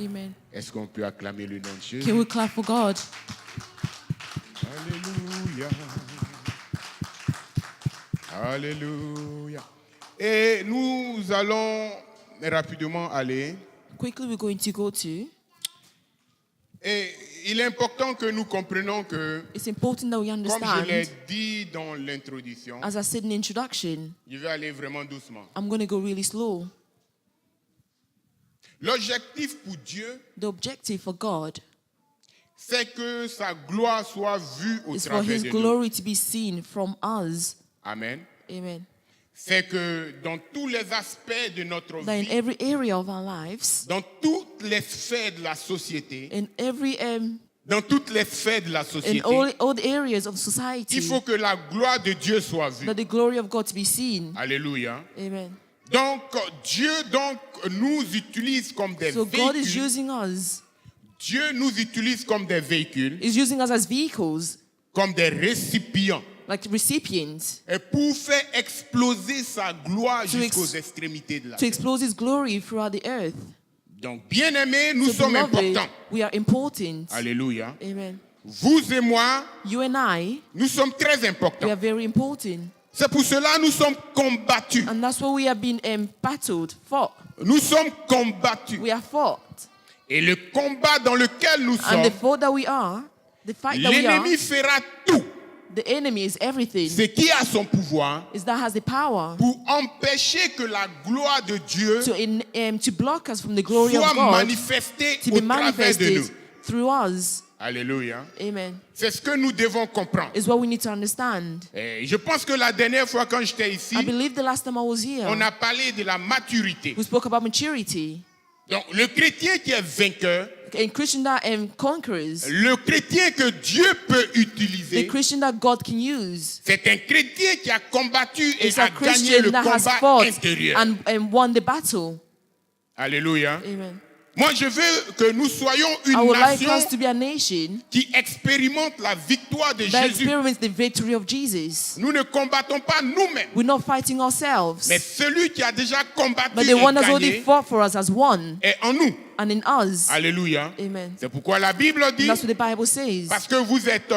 Amen. Est-ce qu'on peut acclamer le nom de Jésus? Can we clap for God? Alléluia. Alléluia. Et nous allons rapidement aller. Quickly, we're going to go to. Et il est important que nous comprenions que, It's important that we comme je l'ai understand. dit dans l'introduction, As I said in the introduction, je vais aller vraiment doucement. I'm going to go really slow. L'objectif pour Dieu, The objective for God c'est que sa gloire soit vue au is for travers His de nous. glory to be seen from us. Amen. Amen. C'est que dans tous les aspects de notre That in vie, every area of our lives, dans toutes les sphères de la société, in every dans toutes les sphères de la in société, all the areas of society, il faut que la gloire de Dieu soit vue. that the glory of God to be seen. Alléluia. Amen. Donc, Dieu nous utilise comme des So God is véhicules. using us. Dieu nous utilise comme des véhicules, He's using us as vehicles, comme des récipients, like recipients, et pour faire exploser sa gloire To jusqu'aux ex- extrémités de la to terre. expose His glory throughout the earth. Donc, bien-aimés, nous So sommes beloved, importants. we are important. Alléluia. Amen. Vous et moi, You and I, nous sommes très we importants. are very important. C'est pour cela que nous sommes combattus. And that's why we have been battled, fought. Nous sommes combattus. We are fought. Et le combat dans lequel nous And the sommes, fight that we are, l'ennemi fera tout the enemy is everything. ce qui a son pouvoir Is that has the power pour empêcher que la gloire de Dieu to block us from the glory of soit God, manifestée to au be travers de nous. manifested through us. Alléluia. Amen. C'est ce que nous devons comprendre. Is what we need to understand. Et je pense que la dernière fois quand j'étais ici, I believe the last time I was here, on a parlé de la maturité. we spoke about maturity. Donc le chrétien qui est vainqueur, A Christian that conquers, le chrétien que Dieu peut the utiliser, Christian that God can use, c'est un chrétien qui a combattu et is a a gagné Christian le that has combat fought intérieur. and won the battle. Alléluia. Amen. Moi, je veux que nous soyons I une would like nation us to be a nation qui expérimente la victoire de that Jésus. experience the victory of Jesus. Nous ne combattons pas nous-mêmes, We're not fighting ourselves, mais celui qui a déjà combattu but et the one that's already gagné fought for us has won, est en nous. and in us. Alléluia. Amen. C'est pourquoi la Bible dit, That's what the Bible says. parce que vous êtes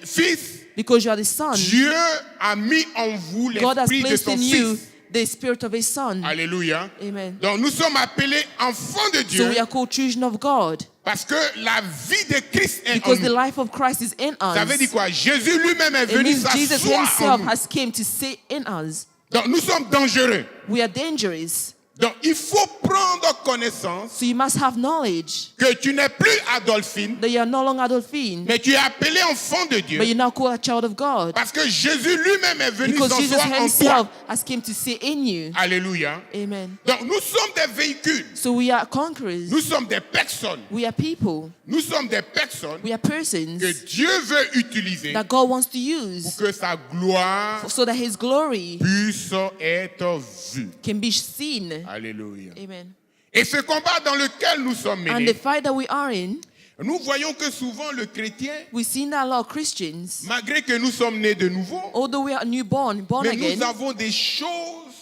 fils, Because you are the son, Dieu a mis en vous God has l'esprit de placed son in you fils. the spirit of His son. Alléluia. Amen. Donc nous sommes appelés enfants de So Dieu we are called children of God parce que la vie de Christ est en because the nous. life of Christ is in Ça veut us. dire quoi? Jésus lui-même est It venu means Jesus s'asseoir en Himself nous. has came to sit in us. Donc nous sommes dangereux. We are dangerous. Donc il faut prendre connaissance So you must have knowledge que tu n'es plus Adolphine, that you are no longer Adolphine, mais tu es appelé enfant de Dieu. but you're now called a child of God. Parce que Jésus lui-même est venu Because Jesus s'asseoir en Himself toi. has came to sit in you. Alléluia. Amen. Donc nous sommes des véhicules. So we are conquerors. Nous sommes des personnes. We are people. Nous sommes des personnes We are persons que Dieu veut utiliser that God wants to pour use que sa gloire so that His glory puisse être vue. can be seen. Alléluia. Amen. Et ce combat dans lequel nous sommes And the menés, fight that we are in, nous voyons que souvent le chrétien, we've seen that a lot of Christians, malgré que nous sommes nés de nouveau, although we are born mais again, nous avons des choses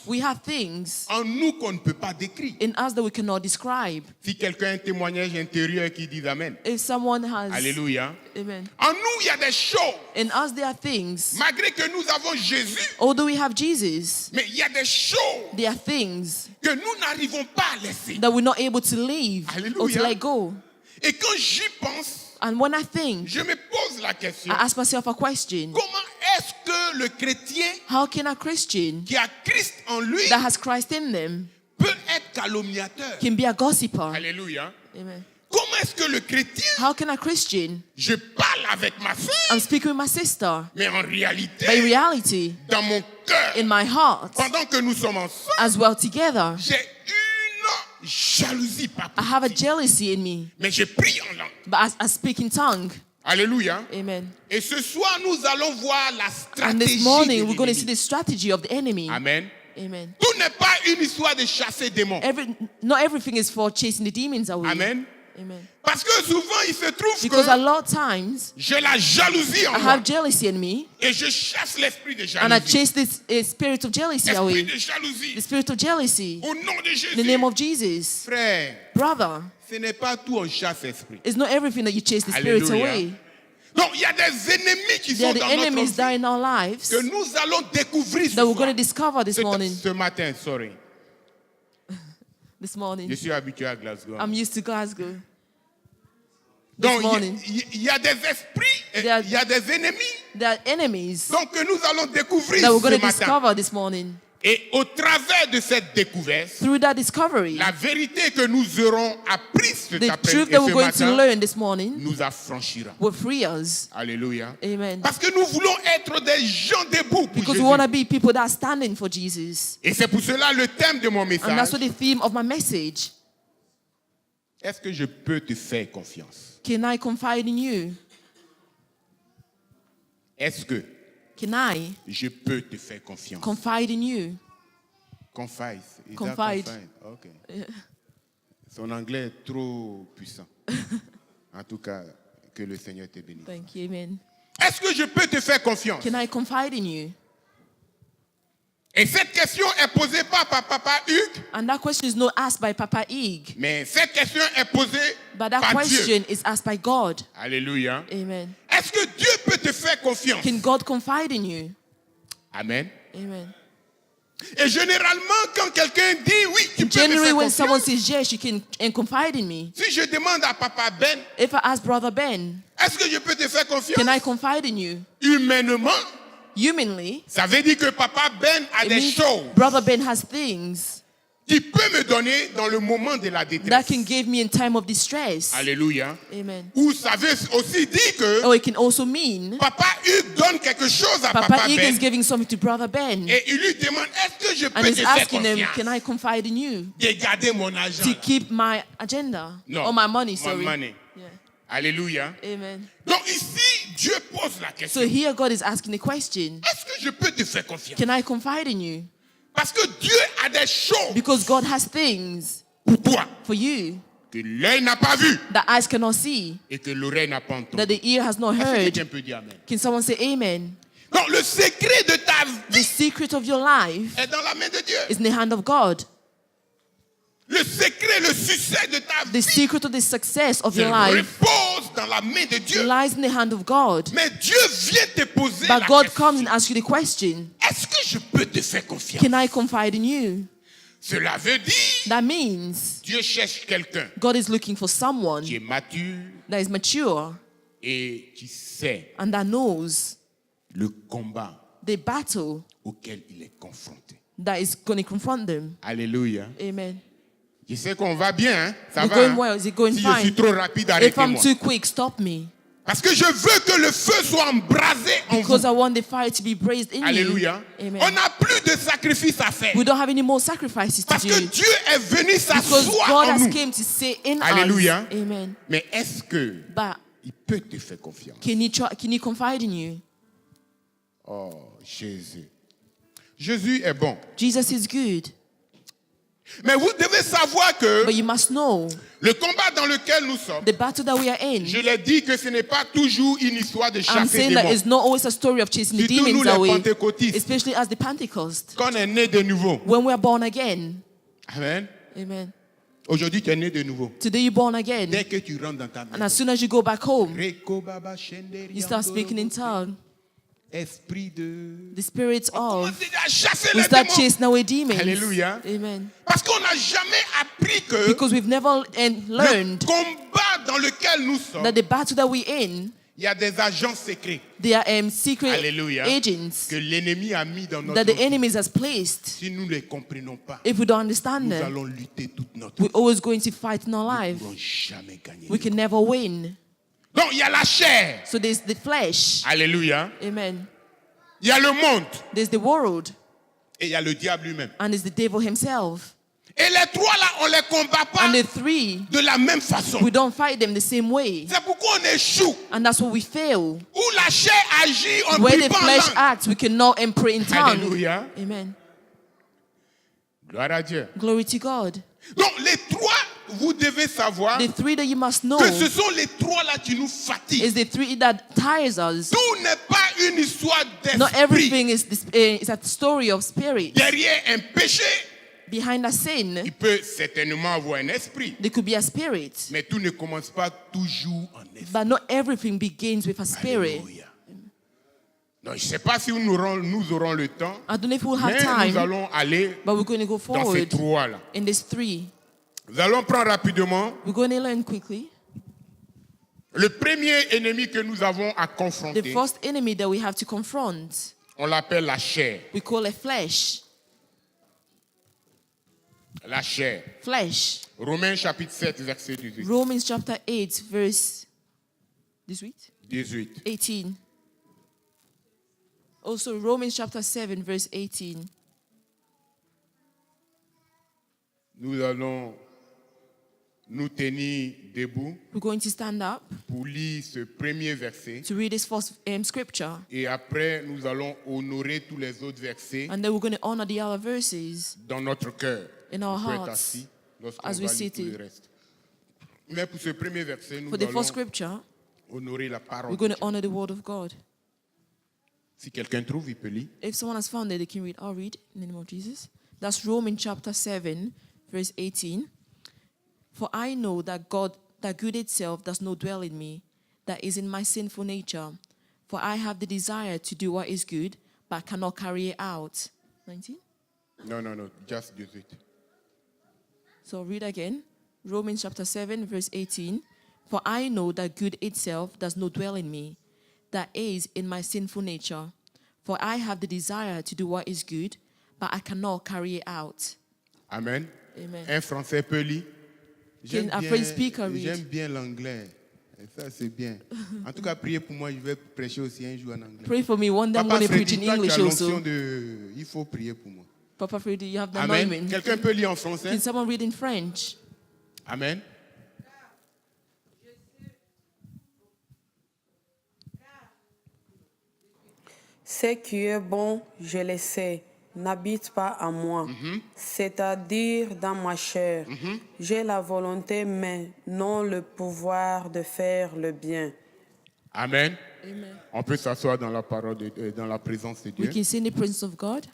we have things en nous qu'on ne peut pas décrire. in us that we cannot describe. Si quelqu'un a un témoignage intérieur qui dit Amen. If someone has, Alléluia. amen. En nous, il y a des choses. In us there are things, Malgré que nous avons Jésus, although we have Jesus, mais il y a des choses there are things que nous n'arrivons pas à laisser. that we're not able to leave or to Hallelujah. let go. Et quand j'y pense, And when I think, je me pose la question, I ask myself a question. comment est-ce que le chrétien How can a Christian qui a Christ en lui that has Christ in them peut être calomniateur? can be a gossiper? Alléluia. Amen. Comment est-ce que le chrétien, How can a Christian, je parle avec ma soeur, I'm speaking with my sister, mais en but in réalité, reality, dans mon cœur, in my heart, pendant que nous sommes ensemble, as well together, j'ai une jalousie, pas I have a possible. jealousy in me, Mais je prie en langue. but I speak in tongue. Alléluia. Amen. Et ce soir, nous allons voir la And stratégie this morning, de we're going to see l'ennemi. the strategy of the enemy. Amen. Amen. Tout n'est pas une histoire de chasser démons. Not everything is for chasing the demons away. Amen. Amen. Parce que souvent, il se trouve Because a que lot of times, j'ai la jalousie en I moi. have jealousy in me, Et je chasse l'esprit de and I jalousie. chase this spirit of jealousy Esprit away. de jalousie. The spirit of jealousy. Au nom de In Jésus. the name of Jesus. Frère, Brother, ce n'est pas tout on chasse esprit. It's not everything that you chase the spirits Alléluia. away. Donc, il y a des ennemis qui There sont are the dans notre enemies that are vie in our lives que nous allons découvrir ce that we're soir. going to discover this morning. Ce matin, sorry. This morning. Je suis habitué à Glasgow. I'm used to Glasgow. Donc, morning. il y a des esprits, There are- il y a des ennemis There are enemies donc, que nous allons découvrir that we're ce going to matin. discover this morning. Et au travers de cette découverte, Through that discovery, la vérité que nous aurons apprise cet the après- truth et that we're ce going to matin learn this morning nous affranchira. will free us. Alléluia. Amen. Parce que nous voulons être des gens debout pour Because Jésus. we want to be people that are standing for Jesus. Et c'est pour cela le thème de mon And message. that's what the theme of my message. Est-ce que je peux te faire confiance? Can I confide in you? Est-ce que Can I je peux te faire confiance? confide in you? Confide. Is that Confide. confide? Ok. Son anglais est trop puissant. En tout cas, que le Seigneur te bénisse. Thank you, amen. Est-ce que je peux te faire confiance? Can I confide in you? Et cette question est posée pas par Papa Hugues, And that question is not asked by Papa Ig, mais cette question est posée but that par Dieu. question is asked by God. Alléluia. Amen. Est-ce que Dieu peut te faire confiance? Can God confide in you? Amen. Amen. Et généralement, quand quelqu'un dit oui, tu peux me Generally, faire when someone confiance, says yes, you can and confide in me. si je demande à Papa Ben, If I ask Brother Ben, est-ce que je peux te faire confiance? can I confide in you? Humainement, Humanly, ça veut dire que Papa Ben a it des means choses Brother Ben has things qu'il peut me donner dans le moment de la that détresse. can give me in time of distress. Alléluia. Amen. Ou ça veut aussi dire que Or it can also mean Papa Hugues donne quelque chose à Papa Papa Ig is Ben giving something to Brother Ben. et il lui demande, est-ce que je And peux te he's faire asking him, confiance can I confide in you de garder mon argent? to keep my agenda? Non, Or my money, my sorry. money. Yeah. Alléluia. Amen. Donc ici, Dieu pose la question. So here God is asking the question, Est-ce que je peux te faire confiance? can I confide in you? Parce que Dieu a des choses Because God has things pour toi for you que l'œil n'a pas vu that eyes cannot see, et que l'oreille n'a pas that entendu. the ear has not Est-ce que heard. quelqu'un peut dire amen? Can someone say amen? Donc le secret de ta The vie secret of your life est dans la main de Dieu. is in the hand of God. Le secret, le succès de ta The vie secret of the success of se your life repose dans la main de Dieu. lies in the hand of God. Mais Dieu vient te poser But la God question. comes and asks you the question, Est-ce que je peux te faire confiance? can I confide in you? Cela veut dire That means Dieu cherche quelqu'un God is looking for someone qui est mature that is mature et qui sait and that knows le combat the battle auquel il est confronté. that is going to confront them. Alléluia. Amen. Je sais qu'on va bien, hein? Ça We're va. going Hein? well. Is it going Si je suis fine? trop rapide, If I'm arrêtez-moi. too quick, stop me. Parce que je veux que le feu soit embrasé en Because vous. I want the fire to be blazed in Alléluia. you. Amen. On n'a plus de sacrifice à faire. We don't have any more sacrifices to Parce que do. Dieu est venu Because s'asseoir God en has nous. came to say in Alléluia. us. Amen. Mais est-ce que But il peut te faire confiance? can he confide in you? Oh, Jésus. Jésus est bon. Jesus is good. Mais vous devez savoir que But you must know le combat dans lequel nous sommes, the battle that we are in. je l'ai dit que ce n'est pas toujours une histoire de I'm chasser saying des that démons. it's not always a story of chasing the Surtout nous demons les away. pentecôtistes. Especially as the Pentecost. Quand on est né de nouveau. When we are born again. Amen. Amen. Aujourd'hui, tu es né de nouveau. Today you're born again. Dès que tu rentres dans ta And maison, as soon as you go back home, you start speaking in tongue. Esprit de... The spirits On of commence déjà à chasser we les start démons. chasing away demons. Alléluia. Amen. Parce qu'on n'a jamais appris que Because we've never learned le combat dans lequel nous sommes, that the battle that we're in, il y a des agents secrets they are secret Alléluia. agents que l'ennemi a mis dans notre that the vie. enemies has placed. Si nous ne les comprenons pas, If we don't understand nous them, allons lutter toute notre we're vie. always going to fight in our Nous ne life. pourrons jamais gagner. We can never win. Donc il y a la chair. So there's the flesh. Alléluia. Amen. Il y a le monde. There's the world. Et il y a le diable lui-même. And there's the devil himself. Et les trois là, on ne les combat pas And the three, de la même façon. we don't fight them the same way. C'est pourquoi on échoue. And that's why we fail. Où la chair agit en Where the buvant en flesh langue. acts, we cannot pray in tongue. Alléluia. Amen. Gloire à Dieu. Glory to God. Donc les trois, vous devez savoir The three that you must know que ce sont les trois là qui nous fatiguent. is the three that tires us. Tout n'est pas une histoire Not d'esprit. everything is a story of spirit. Derrière un péché, behind a sin, il peut certainement avoir un esprit. there could be a spirit. Mais tout ne commence pas toujours en esprit. But not everything begins with a spirit. Alléluia. Donc, je ne sais pas si nous aurons le temps, I don't know if we'll have mais nous time, allons aller but we're going to go dans ces forward trois-là. in these three. Nous allons prendre rapidement We're going to learn quickly. le premier ennemi que nous avons à The confronter. first enemy that we have to confront, On l'appelle la chair. we call it flesh. La chair. Flesh. Romains chapitre 7, verset 18. Romans chapter 8, verse 18. 18. Also, Romans chapter 7, verse 18. Nous allons nous tenir debout We're going to stand up pour lire ce premier verset. to read this first scripture. Et après, nous allons honorer tous les autres versets And then we're going to honor the other verses dans notre cœur. in our On peut être hearts assis lorsqu'on as va we lire tout seated. le reste. Mais pour ce premier verset, nous For the allons first scripture, honorer la parole. we're going to honor the word of God. Si quelqu'un trouve, il peut lire. If someone has found it, they can read. I'll read in the name of Jesus. That's Romans chapter 7, verse 18. For I know that good itself does not dwell in me, that is in my sinful nature. For I have the desire to do what is good, but cannot carry it out. 19? Non, just 18. So read again. Romans chapter 7, verse 18. For I know that good itself does not dwell in me, that is in my sinful nature. For I have the desire to do what is good, but I cannot carry it out. Amen. Amen. Un Français peut lire. Can a French speaker read? J'aime bien l'anglais. Et ça, c'est bien. En tout cas, priez pour moi. Je vais prêcher aussi un jour en anglais. Pray for me. One day I'm Papa going to preach Freddy, in toi, tu English as l'onction also. il faut prier pour moi. Papa Freddy, you have the Amen. anointment. Quelqu'un peut lire en français? Can someone read in French? Amen. Ce qui est bon, je le sais, n'habite pas en moi, c'est-à-dire dans ma chair. J'ai la volonté, mais non le pouvoir de faire le bien. Amen. Amen. On peut s'asseoir dans la parole, dans la présence de We Dieu. can see in the presence of God.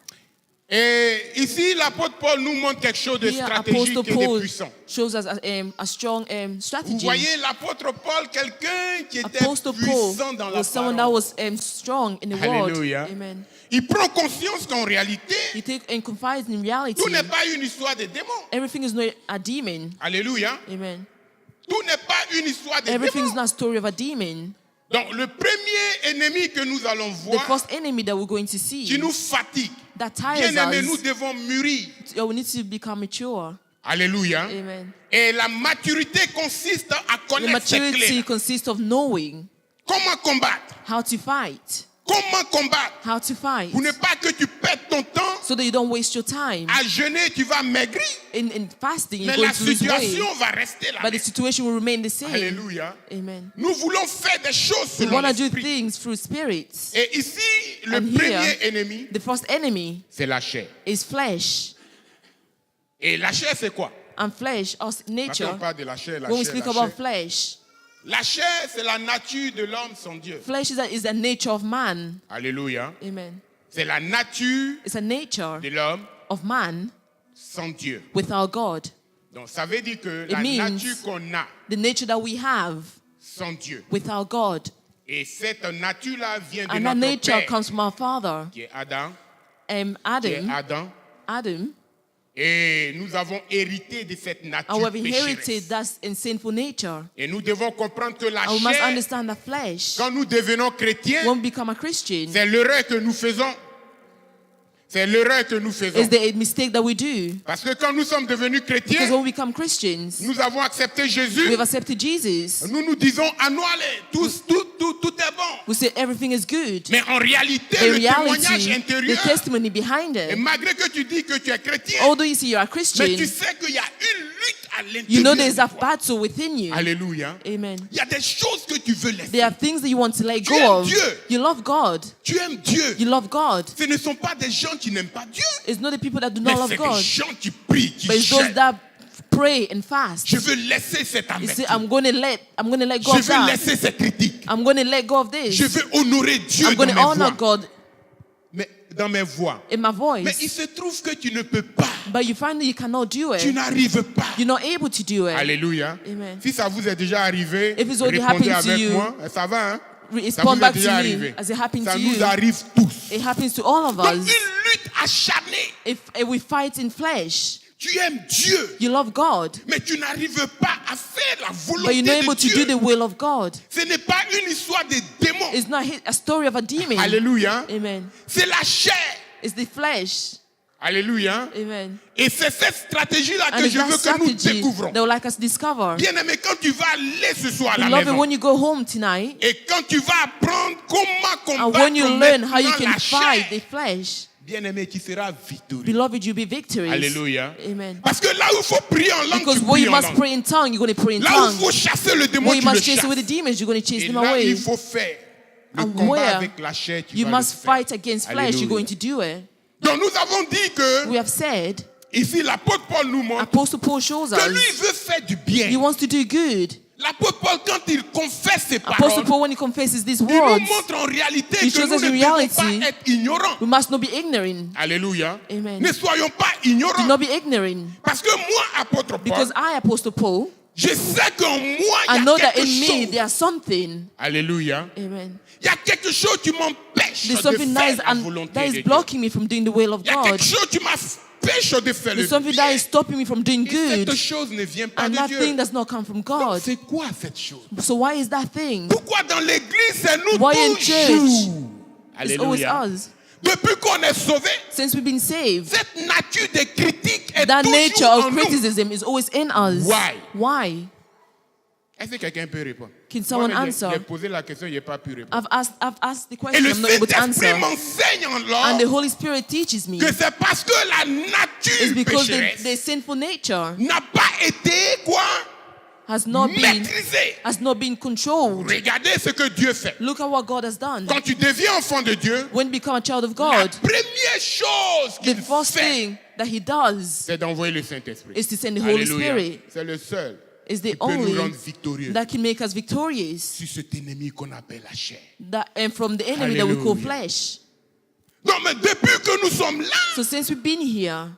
Et ici, l'apôtre Paul nous montre quelque chose de Here, stratégique Apostle et de Paul puissant. shows us a strong Vous strategy. voyez, l'apôtre Paul, quelqu'un qui était Apostle puissant Paul dans la was someone that parole. was strong in the word. Alléluia. Amen. Il prend conscience qu'en réalité, He take and confides in reality. tout n'est pas une histoire de démons. Everything is not a demon. Alléluia. Amen. Tout n'est pas une histoire de Everything is démons. not a story of a demon. Donc, le premier ennemi que nous allons The voir, first enemy that we're going to see qui nous fatigue, that tires bien aimé, nous us, devons mûrir. we need to become mature. Alléluia. Amen. Et la maturité consiste à The connaître ses maturity clés. consists of knowing Comment combattre? how to fight. Comment combattre? How to fight. Pour ne pas que tu perdes ton temps So that you don't waste your time. à jeûner, tu vas maigrir, In fasting, you're mais going la to lose weight. situation va rester là. But the situation will remain the same. Alléluia. Amen. Nous voulons faire des choses We selon want to do l'esprit. things through spirits. Et ici, le And premier here, ennemi, The first enemy c'est la chair. is flesh. Et la chair, c'est quoi? And flesh, our Quand on nature, parle de la chair, when we la speak chair. about flesh, La chair, c'est la nature de l'homme sans Dieu. flesh is the nature of man. Alléluia. Amen. C'est la nature It's a nature de l'homme of man sans Dieu. without God. Donc, ça veut dire que It la means nature qu'on a The nature that we have sans Dieu. without God. Et cette nature-là vient de And that notre nature Père, comes from our Father. qui est Adam. Qui est Adam. Adam. Et nous avons hérité de cette And we nature have inherited pécheresse. that in sinful nature. Et nous devons comprendre que la And we must chair, understand that flesh, quand nous devenons chrétiens, when we become a Christian, c'est l'erreur que nous faisons. C'est l'erreur que nous faisons. is the mistake that we do. Parce que quand nous sommes devenus Because chrétiens, when we become Christians, nous avons accepté we Jésus. have accepted Jesus. Nous nous disons, ah non, allez, tout est bon. We say everything is good. Mais en réalité, In le témoignage reality, the intérieur, testimony behind et it, malgré que tu dis que tu es chrétien, although you say you're a mais Christian, tu sais qu'il y a une lutte à l'intérieur. you know there's de a toi. battle within you. Alléluia. Amen. Il y a des choses que tu veux laisser. There are things that you want to let Tu aimes go of. Dieu. You love God. Tu aimes Dieu. You love God. Ce ne sont pas des gens qui n'aiment pas Dieu, It's not the people that do mais not love c'est des God, gens qui prient, qui but it's those jeûnent. that pray and fast. Je veux laisser cette You say, amertume. I'm going to let go Je of veux that. laisser cette critique. I'm going to let go of Je this. veux honorer Dieu I'm dans going mes to honor voies. God mais dans mes voies. in my Mais voice. il se trouve que tu ne peux pas. But you find that you cannot do Tu it. n'arrives pas. You're not able to do it. Alléluia. Amen. Si ça vous est déjà arrivé, If it's already répondez happened to avec you, moi. Ça va, hein? Ça Respond vous est back déjà to arrivé. me as it happened Ça to nous you. arrive tous. It happens to all of Donc, une us. lutte acharnée. If we fight in flesh, Tu aimes Dieu, you love God, mais tu n'arrives pas à faire la but volonté you're not de able to do Dieu. the will of God. Ce n'est pas une histoire de démons. It's not a story of a demon. Alléluia. Amen. C'est la chair. It's the flesh. Alléluia. Amen. Et c'est cette stratégie-là And que it's je that veux que nous strategy découvrons. they would like us to discover. Bien-aimé, quand tu vas aller ce soir à la Beloved, maison, when you go home tonight, et quand tu vas apprendre comment and when you combattre learn how you maintenant can la fight chair, the flesh, bien-aimé, tu seras victorieux. beloved, you'll be victorious. Alléluia. Amen. Parce que là où il faut prier en langue, Because tu where pries you en must langue. pray in tongue, you're going to pray in Là où il faut tongue. chasser le démon, Where you tu le must chase chasses. away the demons, you're going to chase Et them là, away. il faut faire le And combat where avec la chair, tu you vas le must faire. fight against flesh, you're going to do it. Donc nous avons dit que, We have said, ici l'apôtre Paul nous montre Apostle Paul shows que lui us veut faire du he bien. wants to do good. L'apôtre Paul, quand il confesse ses Apostle paroles, Paul, when he confesses these il nous words, montre en réalité he que shows nous us ne in devons reality pas être ignorants. we must not be ignorant. Alléluia. Amen. Ne soyons pas Do ignorants. not be ignorant. Parce que moi, apôtre Paul, Because I, Apostle Paul, je sais qu'en moi, I il y know a that quelque in me chose. there's something. Alléluia. Amen. Il y a quelque chose qui m'empêche There's de something faire that is, la volonté that de is Dieu. blocking me from doing the will of Il y a God. quelque chose qui m'empêche de faire le There's something bien. that is stopping me from doing Et cette good. chose ne vient pas And de that Dieu. thing does not come from God. C'est quoi cette chose? So why is that thing? Pourquoi dans l'église, c'est nous Why in toujours? It's always Alléluia. us. Depuis qu'on est sauvé, Since we've been saved, cette nature de critique est that nature toujours en of nous. criticism is always in us. Why? Why? Est-ce que quelqu'un peut répondre? Can someone Moi, answer? j'ai posé la question, je n'ai pas pu répondre. I've asked the Et question, le I'm not able to Saint-Esprit answer. m'enseigne And the alors Holy Spirit teaches me. que c'est parce que la It's nature because pécheresse the sinful nature n'a pas été quoi? has not been Maîtrisée. controlled. Regardez ce que Dieu fait. Look at what God has done. Quand tu deviens enfant de Dieu, When you become a child of la God, première chose the qu'il first fait, thing that He does c'est d'envoyer le Saint-Esprit. is to send the Holy Alléluia. Spirit. C'est le seul Is the qui peut nous only rendre victorieux that can make us victorious. sur cet ennemi qu'on appelle la chair. And from the enemy that we call Hallelujah. flesh. Non, mais depuis que nous sommes là, So since we've been here,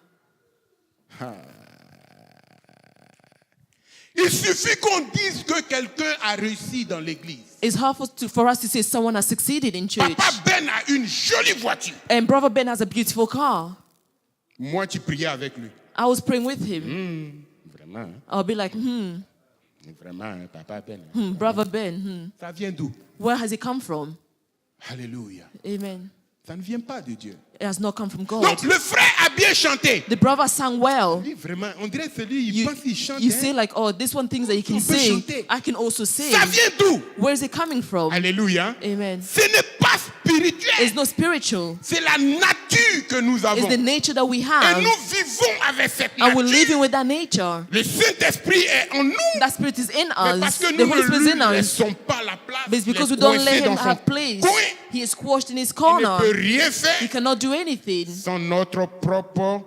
il suffit qu'on dise que quelqu'un a réussi dans l'église. it's hard for us to say someone has succeeded in church. Papa Ben a une jolie voiture. And Brother Ben has a beautiful car. Moi, tu priais avec lui. I was praying with him. Vraiment, hein? I'll be like, Vraiment, hein, Papa Ben. Brother Ben, Ça vient d'où? where has it come from? Alléluia. Amen. Ça ne vient pas de Dieu. It has not come from God. Donc, le frère a bien chanté. The brother sang well. Lui, vraiment, on dirait que celui, il You, pense qu'il chante. you hein. say like, oh, this one thinks that he can On peut sing. chanter. I can also sing. Ça vient d'où? Where is it coming from? Alléluia. Amen. Ce n'est pas spirituel. It's not spiritual. C'est la nature que nous It's avons. the nature that we Et have. nous vivons avec cette And we're living nature. with that nature. Le Saint-Esprit est en nous. That spirit is in Mais parce us. que The nous Holy ne Spirit is lui in us. laissons pas la place. But it's because il we est don't let coincé him dans son have place. coin. He is squashed in his Il ne corner. peut rien He faire cannot do anything sans notre propre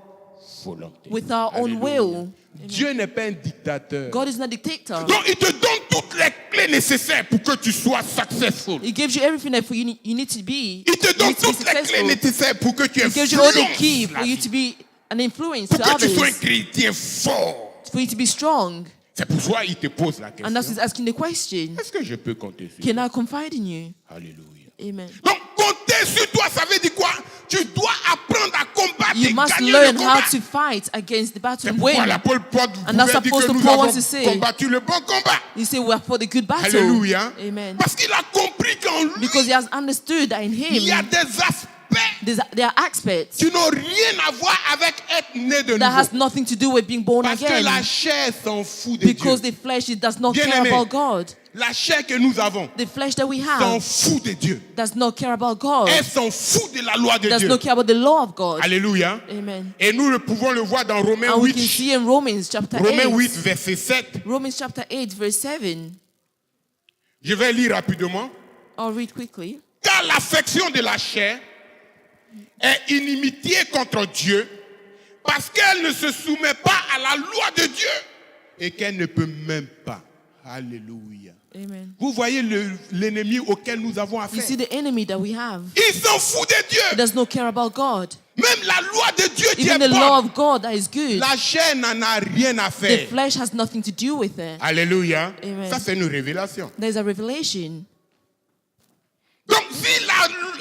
volonté. with our own Alléluia. will. Dieu n'est pas un dictateur. God is not a dictator. Donc il te donne toutes les clés nécessaires pour que tu sois successful. He gives you everything that you need to be. Il te You donne need to be toutes les clés successful. nécessaires pour que tu He gives you all the influences key la for you vie. to be an influence Pour to que tu sois un others, chrétien fort. for you to be strong. C'est pour ça qu'il te pose la And that's question. why he's asking the question, Est-ce que je peux compter sur can toi? I confide in you? Alléluia. Amen. Donc compter sur toi, ça veut dire quoi? Tu dois apprendre à combattre et You must gagner learn le how combat. to fight against the battle C'est and pourquoi win. l'apôtre Paul And that's pouvait dire que Apostle nous Paul wants avons to say. combattu le bon combat. You say we are for the good battle. Alléluia. Amen. Parce qu'il a compris qu'en lui, Because he has understood that in il y a him, des aspects there are aspects qui n'ont rien à voir avec être né de that has nouveau. nothing to do with being born Parce que la again. chair s'en fout de Dieu. Because the flesh it does not care Bien-aimé. about God. La chair que nous avons The flesh that we s'en have fout de Dieu. does not care about God. Elle s'en fout de la loi de Does Dieu. not care about the law of God. Alléluia. Amen. Et nous le pouvons le voir dans Romains And we can 8. see in Romans chapter Romains 8, 8. verset 7. Romans chapter 8, verse 7. Je vais lire rapidement. I'll read quickly. Car l'affection de la chair est inimitié contre Dieu parce qu'elle ne se soumet pas à la loi de Dieu et qu'elle ne peut même pas. Alléluia. Amen. Vous voyez l'ennemi auquel nous avons You see affaire. the enemy that we have. Il s'en fout de He Dieu. does not care about God. Même la loi de Dieu qui Even est the law bonne, of God that is good. la chair n'en a rien à The faire. flesh has nothing to do with it. Alléluia. Amen. Ça, c'est une révélation. There's a revelation. Donc, si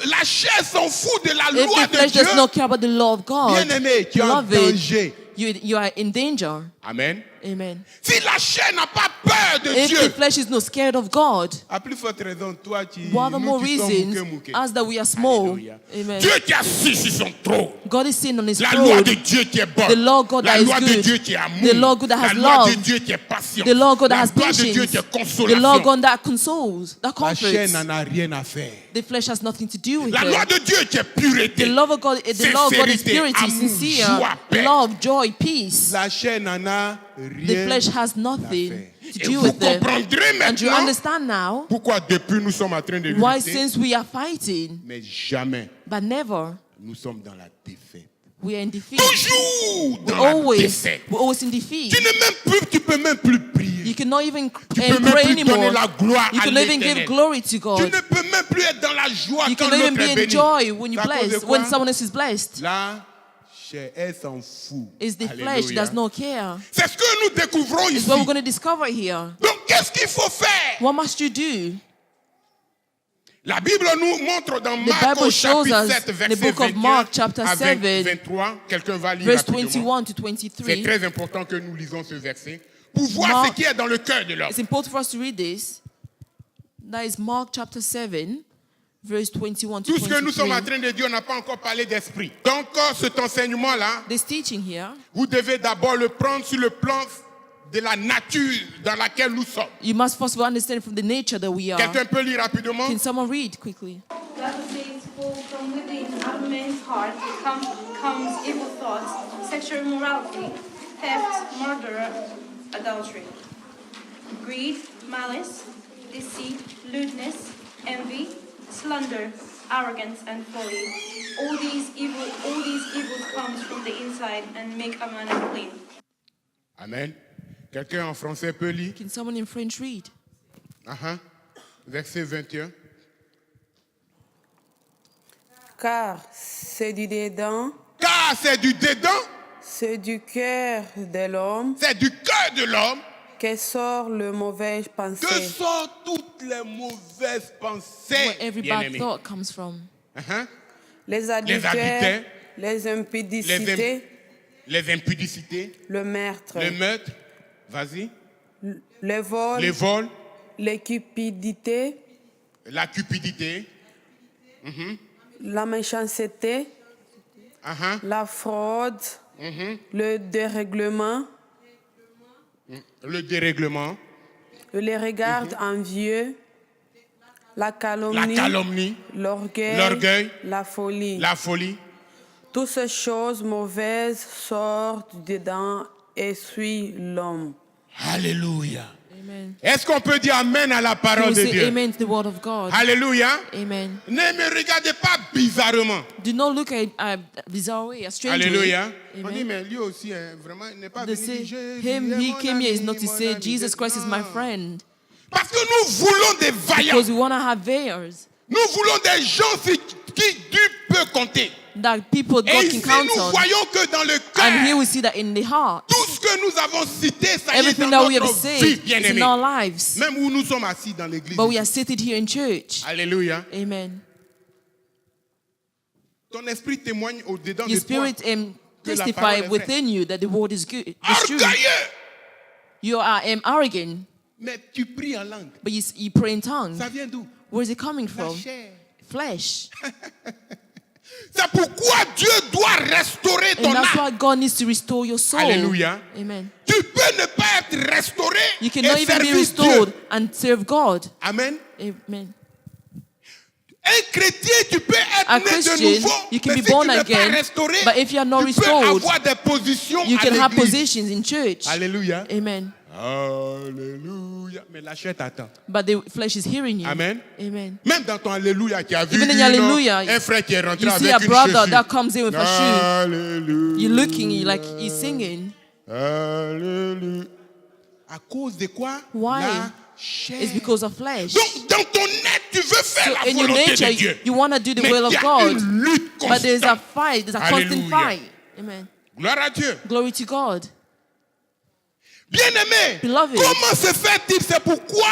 la chair s'en fout de la If loi the de flesh Dieu, does not care about the law of God, bien-aimé, tu es en beloved, danger. you are in danger. Amen. Amen. Si la chair n'a pas peur de If the Dieu, flesh is not scared of God, à plus forte raison, toi, what the more nous qui sommes reasons mouqués. as that we are small. Alléluia. Amen. Dieu qui est assis sur son trône. God is sitting on his La loi de throne. Dieu qui est bonne. The law of God La that is loi de good. Dieu qui est amour. The law of God that La has loi de love. Dieu qui est patient. The law of God that La has loi de Dieu patience. qui est The law of consolation. God that consoles, that La chair comforts. n'en a rien à faire. The flesh has nothing to do with La loi it. de Dieu qui est pureté. The love of God, the law of God is Sincérité, purity, amour, sincere, joie, paix. love, joy, peace. La chair n'en a The rien flesh has à nothing faire. to Et do vous with it. comprendrez And you maintenant understand now pourquoi depuis nous sommes en train de why, lutter, since we are fighting, mais jamais but never, nous sommes dans la défaite. we are in defeat. Toujours dans la défaite. We're always in defeat. Tu peux même plus prier. You cannot even Tu peux même pray plus donner anymore. la gloire You à cannot even give l'Éternel. glory to Tu God. ne peux même plus être dans la joie You quand cannot even l'autre be est in béni. joy when you C'est à cause de bless, quoi? when someone else is blessed. La chair, elle s'en fout. It's the flesh Alléluia. does not care. C'est ce que nous découvrons It's ici. what we're going to discover here. Donc, qu'est-ce qu'il faut faire? What must you do? La Bible nous montre dans The Marc Bible au shows chapitre us 7, the verset book of 21 Mark, chapter à 7, 23. Quelqu'un va lire Verse rapidement. 21 to C'est 23. très important que nous lisons ce verset pour voir Mark- ce qui est dans le cœur de l'homme. It's important for us to read this. That is Mark chapter 7, verse 21 to Tout ce que nous sommes en 23. train de dire, on n'a pas encore parlé d'esprit. Donc, cet enseignement-là, This teaching here, vous devez d'abord le prendre sur le plan de la nature dans laquelle nous sommes. you must first of all understand from the nature that we are. Quelqu'un peut lire rapidement? Can someone read quickly? God says, for from within out of man's heart comes evil thoughts, sexual immorality, theft, murder, adultery, greed, malice, deceit, lewdness, envy, slander, arrogance, and folly. All these evils comes from the inside and make a man unclean. Amen. Quelqu'un en français peut lire? Can someone in French read? Verset 21. Car c'est du dedans, Car c'est du dedans, c'est du cœur de l'homme c'est du cœur de l'homme que sort le mauvais que pensée. sortent toutes les mauvaises pensées. Where every bad bien-aimés. thought comes from. Les adultères, adultères, les impudicités, Les impudicités, le meurtre, le meurtre, vas-y, le vol, les vols, la cupidité, la cupidité, la méchanceté, la fraude, le dérèglement, le dérèglement, les regards envieux, la la calomnie, calomnie, l'orgueil, la folie. la folie. Toutes ces choses mauvaises sortent dedans et suivent l'homme. Alléluia. Amen. Est-ce qu'on peut dire Amen à la Can parole we de say Dieu? amen to the word of God? Alléluia. Amen. Ne me regardez pas bizarrement. Do not look at a bizarre way, a strange Alléluia. way. On dit, Amen. mais lui aussi, hein, vraiment, il n'est pas They venu say, dire, Jésus him, est he mon came here is ami, not to mon say ami. Jesus Christ is my Non. friend. Parce que nous voulons des vaillants. Because we want to have veils Nous voulons des gens qui Dieu peut compter. that people Et God ici, can count nous on. voyons que dans le And here cœur, we see that in the heart. tout ce que nous avons cité, ça y est Everything dans that we have notre vie, said is in bien-aimés. our lives. Même où nous sommes assis dans l'église. But we are seated here in church. Alléluia. Amen. Ton esprit témoigne au-dedans Your de toi. spirit que la testify parole est vraie. within you that the word is good. It's true. Orgueilleux. You are arrogant, Mais tu pries en langue. but you pray in tongues. Ça vient d'où? Where is it coming La from? chair. Flesh. C'est pourquoi Dieu doit restaurer ton And that's âme. why God needs to restore your soul. Alléluia. Amen. Tu peux ne pas être restauré You et cannot even be servir restored Dieu. and serve God. Amen. Amen. Un chrétien, tu peux être A né de Christian, nouveau, you can mais be si born tu n'es again, pas restauré, but if you are not tu peux restored, avoir des positions You à can have l'église. positions in church. Alléluia. Amen. Alléluia. Mais la chair t'attend. But the flesh is hearing you. Amen. Amen. Même dans ton Alléluia, tu as vu Even in Alléluia, un frère qui est rentré You see avec a une brother chaussure. that comes in with a shoe. Alléluia. You're looking like he's singing. Alléluia. À cause de quoi? Why? La chair. It's because of flesh. Donc, dans ton être, tu veux faire So la in your volonté nature, de Dieu. you want to do the Mais will il y of a God. une lutte But there's a constante. fight. There's a constant Alléluia. fight. Amen. Gloire à Dieu. Glory to God. Bien-aimé, Beloved. comment se fait-il? C'est pourquoi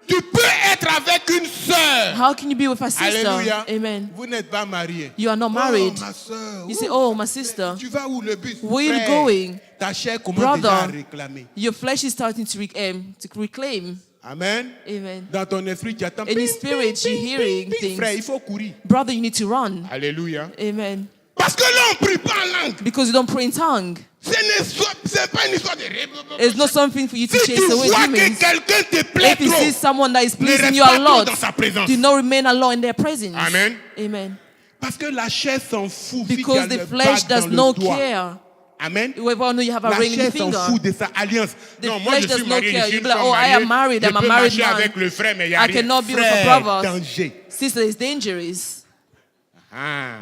tu peux être avec une sœur. How can you be with a sister? Alléluia. Amen. Vous n'êtes pas mariés. You are not married. Oh, ma sœur. You say, oh, my sister, Tu vas où le bus? where you Frère, going? Ta chair commence déjà à Brother, réclamer. your flesh is starting to reclaim. Amen. Amen. Dans ton esprit, tu attends. In your spirit, you're hearing things. Frère, il faut courir. Brother, you need to run. Alléluia. Amen. Parce que là, on ne prie pas en langue. Because you don't pray in tongue. C'est pas une histoire de... It's not something for you to Si chase tu away vois que demons. quelqu'un te plaît If you trop, see someone that is ne pleasing reste you a pas trop lot, dans sa présence. do not remain alone in their presence. Amen. Amen. Parce que la chair s'en fout. Because si tu as the le flesh bague does dans le not doigt. care. Amen. Whether or not you have a La ring in chair the s'en finger. fout de sa alliance. The Non, moi flesh je does suis not marié, je care. suis You une be like, femme oh, I mariée. am married, Je I'm a peux married marcher man. avec le frère, mais il y a I rien. cannot be with Frère, my brothers. danger. Sister, is dangerous. Ah.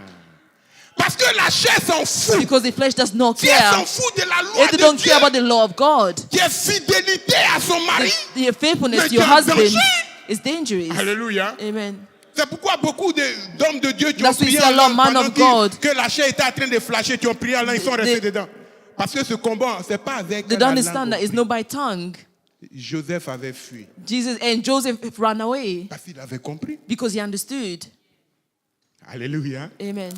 Parce que la chair s'en fout. Because the flesh does not Si elle care. s'en fout de la loi If they de don't Dieu, care about the law of God, qui est fidélité à son mari, your faithfulness Mais to your tu es en husband danger. is dangerous. alléluia. Amen. C'est pourquoi beaucoup d'hommes de Dieu qui ont That's why prié you see en a lot of langue man pendant of God. que la chair était en train de flasher, qui ont prié en langue, ils sont restés They- dedans. Parce que ce combat, c'est pas avec They la don't langue. understand that it's not by tongue. Joseph avait fui Jesus and Joseph ran away parce qu'il avait compris. because he understood. Alléluia. Amen.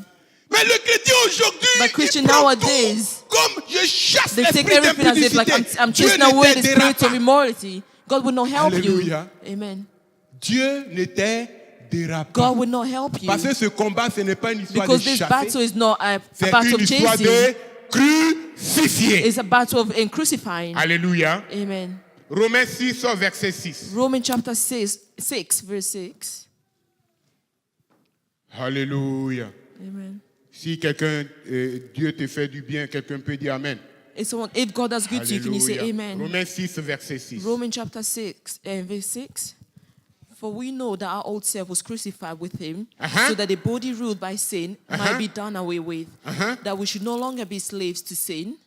Mais le chrétien aujourd'hui, But il Christian prend nowadays, tout comme je chasse They take l'esprit everything as if like d'impudicité. I'm Dieu chasing ne away the t'aidera spirit of pas. immorality. God will not help Alléluia. you. Amen. Dieu ne t'aidera pas. God will not help you. Parce que ce combat, ce n'est pas une histoire Because de this chasser. battle is not a C'est battle une of histoire chasing. de crucifier. It's a battle of crucifying. Alléluia. Amen. Romains 6, verset 6. Romans chapter 6, verse 6. Alléluia. Amen. Si quelqu'un, Dieu te fait du bien, quelqu'un peut dire Amen. If God does good to you, can you say Alléluia. amen? Romains 6, verset 6. Romans chapter 6, verse 6. For we know that our old self was crucified with him, so that the body ruled by sin might be done away with, that we should no longer be slaves to sin,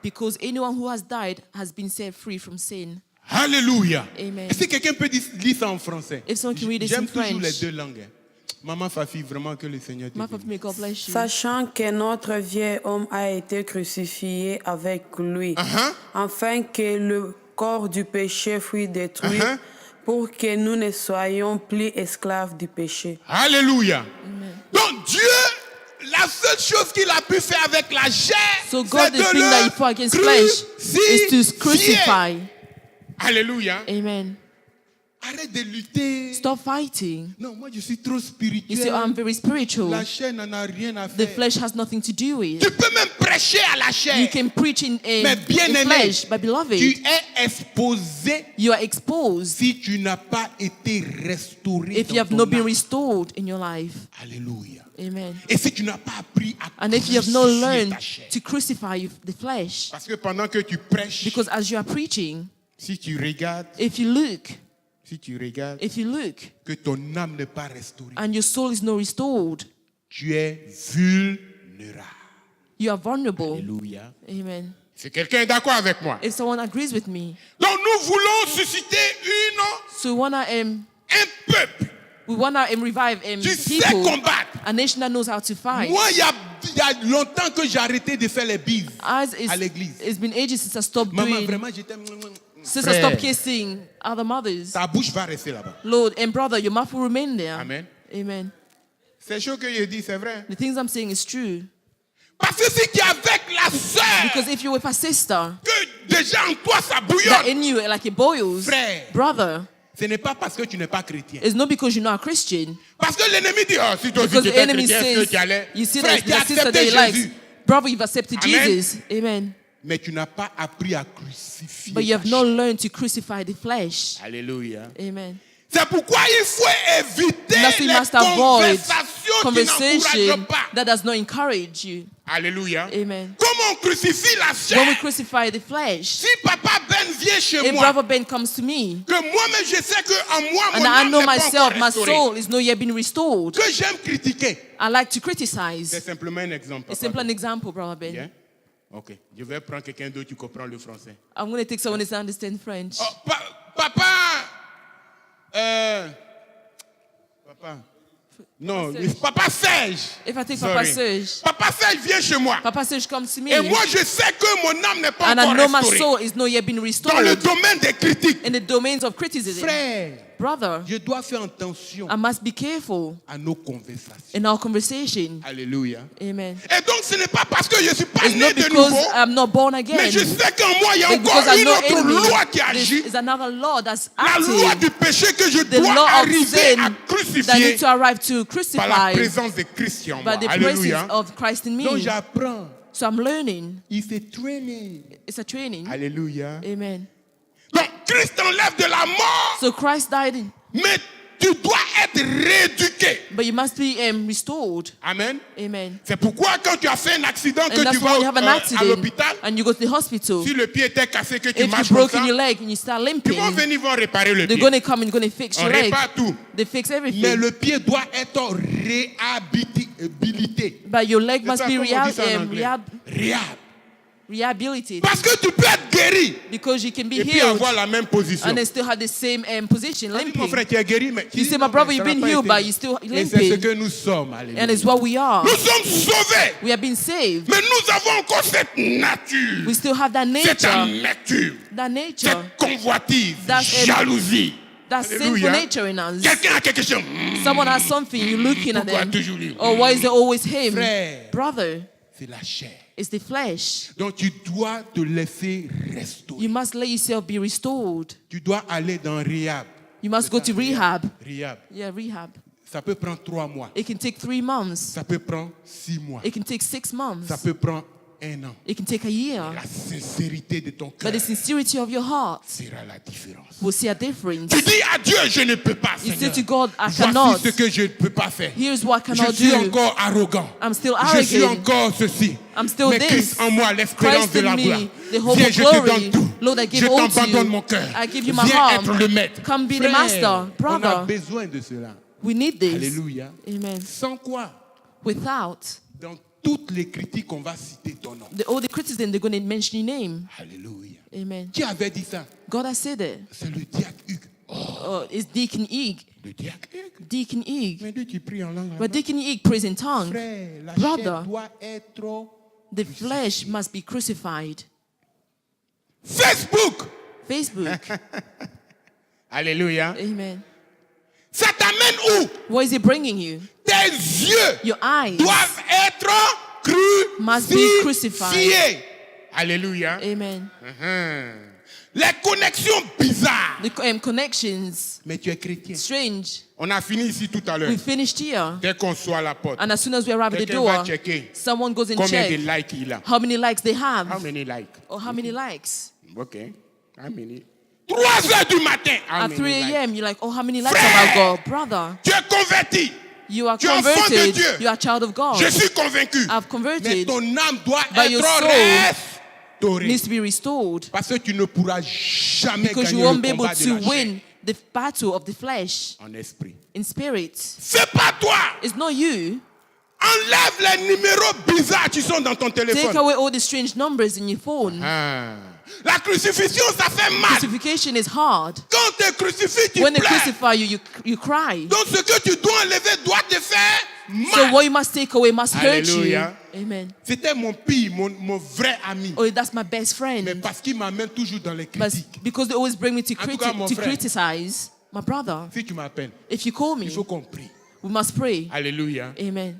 because anyone who has died has been set free from sin. Alléluia. Amen. Est-ce que quelqu'un peut lire ça en français? If someone can read this J'aime in toujours French. les deux langues. Hein. Maman Fafi, vraiment que le Seigneur te My bénisse. Father, may God bless you. Sachant que notre vieil homme a été crucifié avec lui, afin que le corps du péché fût détruit, pour que nous ne soyons plus esclaves du péché. Alléluia. Donc Dieu, la seule chose qu'il a pu faire avec la chair, So c'est God, the de thing that He fought against flesh is to crucify. Alléluia. Amen. Arrête de lutter. Stop fighting. Non, moi je suis trop You say, spirituel. I'm very spiritual. La chair n'en a rien à The faire. flesh has nothing to do with Tu it. peux même prêcher à la chair. You can preach in Mais bien aimé, flesh, but beloved, tu es exposé you are exposed si tu n'as pas été restauré if you dans have ton not been âme. restored in your life. Alléluia. Amen. Et si tu n'as pas appris à And if you have not crucifier learned ta chair. to crucify the flesh, Parce que pendant que tu prêches, because as you are preaching, si tu regardes, if you look, que ton âme n'est pas restaurée, and your soul is not restored, tu es vulnérable. you are vulnerable. Alléluia. Amen. Si quelqu'un est d'accord avec moi. If someone agrees with me, Donc nous voulons susciter so we wanna un peuple revive qui sait people, combattre. a nation that knows how to fight. Moi, il y a longtemps que j'ai arrêté de faire les bises As à l'église. it's been ages since I stopped Maman, doing, vraiment, j'étais... since I stopped kissing other mothers. Ta bouche va rester là-bas. Lord and brother, your mouth will remain there. Amen. Amen. C'est chaud que je dis, c'est vrai. The things I'm saying is true. Parce que si tu es avec la sœur, Because if you're with a sister, que déjà en toi ça that bouillonne, in you like it boils, Frère. brother, ce n'est pas parce que tu n'es pas chrétien. it's not because you're not a Christian. Parce que l'ennemi dit, oh, si toi aussi Because tu the étais enemy chrétien, est-ce que says, tu allais... you see Frère, that tu as the sister that accepté he likes, Jésus, brother, you've accepted Amen. Jesus. Amen. mais tu n'as pas appris à crucifier But you ta have not chair. learned to crucify the flesh. Alléluia. Amen. C'est pourquoi il faut éviter And that's why you les must avoid conversations qui conversation n'encouragent pas. that does not encourage you. Alléluia. Amen. Comment on crucifie la chair? When we crucify the flesh, Si Papa Ben vient chez if moi, brother Ben comes to me, que moi-même je sais qu'en moi, and mon I âme know n'est pas myself, encore my restaurée, soul is not yet been restored, que j'aime critiquer. I like to C'est criticize. simplement un exemple. It's Papa. simply an example, brother Ben. Bien? Ok. Je vais prendre quelqu'un d'autre qui comprend le français. I'm going to take someone that understands French. Oh, papa, Papa. Non, Papa Serge. If I take Sorry. Papa Serge, Papa Serge vient chez moi. Papa Serge comes to me, Et moi, je sais que mon âme n'est pas and I encore know my restaurée. soul is not yet been Dans le restored domaine des critiques. in the domains of criticism. Frère, Brother, je dois faire attention I must be careful à nos conversations. in our conversation. Alléluia. Amen. Et donc, ce n'est pas parce que je ne suis pas It's né not de because nouveau, I'm not born mais again. je sais qu'en moi, il y a It's because encore I une know autre in me loi qui there agit. is another law that's La loi active. du péché que je The dois law of arriver à sin that crucifier needs to arrive to par la crucify présence de Christ en moi. by the Alléluia. presence of Christ in Donc, me. j'apprends. So I'm learning. Il fait training. It's a training. Alléluia. Amen. Donc, Christ enlève de la mort, So Christ died, mais tu dois être rééduqué. but you must be restored. Amen. Amen. C'est pourquoi quand tu as fait un accident, que And tu that's vas why you have an à accident l'hôpital, and you go to the hospital. si le pied était cassé, que tu If you've marches comme ça, broken your leg and you start ils limping, vont venir, ils vont réparer le they're pied. going to come and going to fix On your leg. répare tout. They fix Mais everything. le pied doit être réhabilité. But your leg C'est must ça, be comment on dit ça en anglais? rehabilitated Réhab. Parce que tu peux être guéri because you can be et puis healed avoir la même position. and then still have the same position, On dit, mon limping. frère, tu es guéri, mais You say, my brother, you've been healed, but you're still et c'est ce limping. que nous sommes. Alléluia. And it's what we are. Nous sommes sauvés, We have been saved. mais nous avons encore cette nature, We still have that cette nature, nature, that nature, cette convoitise, That's jalousie. that sinful Alléluia. nature in us. Quelqu'un a quelque chose. Someone has something, you're looking at Pourquoi them. toujours lui? Or why is it always him? Frère, Brother, c'est la chair. it's the flesh. Donc tu dois te laisser restaurer. You must let yourself be restored. Tu dois aller dans Rehab. You must go to rehab. Rehab. Yeah, rehab. Ça peut prendre 3 mois. It can take 3 months. Ça peut prendre 6 mois. It can take 6 months. Ça peut prendre 1 an. It can take a year. La sincérité de ton cœur But the sincerity of your heart sera la différence. will see a difference. Tu dis à Dieu, je ne peux pas, You say Seigneur. to God, I cannot. Voici ce que je ne peux pas faire. Here's what I Je cannot suis do. encore arrogant. I'm still Je suis arrogant. encore ceci. I'm still Mais this. Christ en moi, l'espérance Christ de la in gloire. me, the hope Viens, of je te glory. donne tout. Lord, I Je give all to t'abandonne you. mon cœur. I give you my Viens heart. être le maître. Come be the Frère, master. on a Brother, besoin de cela. we need this. Alléluia. Amen. Sans quoi, Without dans toutes les critiques, on va citer ton nom. all the criticism, they're going to mention your name. Alléluia. Amen. Qui avait dit ça? God has said it. C'est le diacre Hugues. It's Deacon Eeg. Le diacre Hugues. Deacon Eeg. Mais lui qui prie en langue. But Deacon Eeg prays in tongue. Frère, la Brother. chair doit être... The flesh must be crucified. Facebook. Facebook. Alléluia. Amen. Ça t'amène où? What is it bringing you? Tes yeux Your eyes doivent être must be crucified. crucifiés. Alléluia. Amen. Les connexions bizarres. The connections, Mais tu es chrétien. strange. On a fini ici tout à l'heure. We finished here. Dès qu'on soit à la porte, And as soon as we arrive at the quelqu'un va door, checker someone goes and combien de check likes il a. how many likes they How have many likes? or how many likes. Okay. How many? 3 heures du matin. How At many 3 likes? a.m., you're like, oh, how many likes have I got? Brother, Tu es converti. you are Tu es enfant de converted. Dieu. You are a child of God. Je suis convaincu. I've Mais converted. ton âme doit But your être soul restaurée. Needs to be restored Parce que tu ne pourras jamais because you gagner won't le be able combat de to la chair win the battle of the flesh en esprit. in spirit. C'est pas toi. It's not you. Enlève les numéros bizarres qui sont dans ton Take téléphone. away all the strange numbers in your phone. Ah. La crucifixion, ça fait mal. Crucifixion is hard. Quand tu es crucifié, tu When they pleures. crucify you, you cry. Donc ce que tu dois enlever doit te faire So mal. what you must take away must hurt you. Alléluia. Amen. C'était mon pire, mon vrai ami. Oh, that's my best Mais friend. parce qu'il m'amène toujours dans les But critiques. because they always bring me to, En tout cas, mon frère. criticize, my brother, Si tu m'appelles, if you call il me, faut qu'on prie. we must pray. Alléluia. Amen.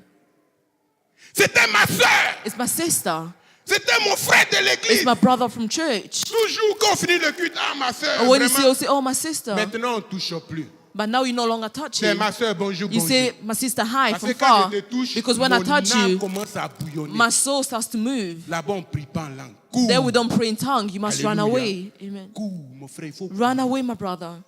C'était ma soeur. It's my sister. C'était mon frère de It's l'église. my brother from church. Toujours quand on finit le culte, ah ma soeur. And when you see, Vraiment. you say, oh, my sister. Maintenant, on ne touche plus. But now you no longer touch C'est him. ma soeur, bonjour, You bonjour. say, my sister, hi, Parce from que quand far. je te touche, Because when I mon touch âme you, commence à bouillonner. my soul starts to move. Là-bas, on ne prie pas en langue. Cours. Then we don't pray in tongue. You must run Alléluia. away. Amen. Cours, mon frère, il faut Run away, my brother.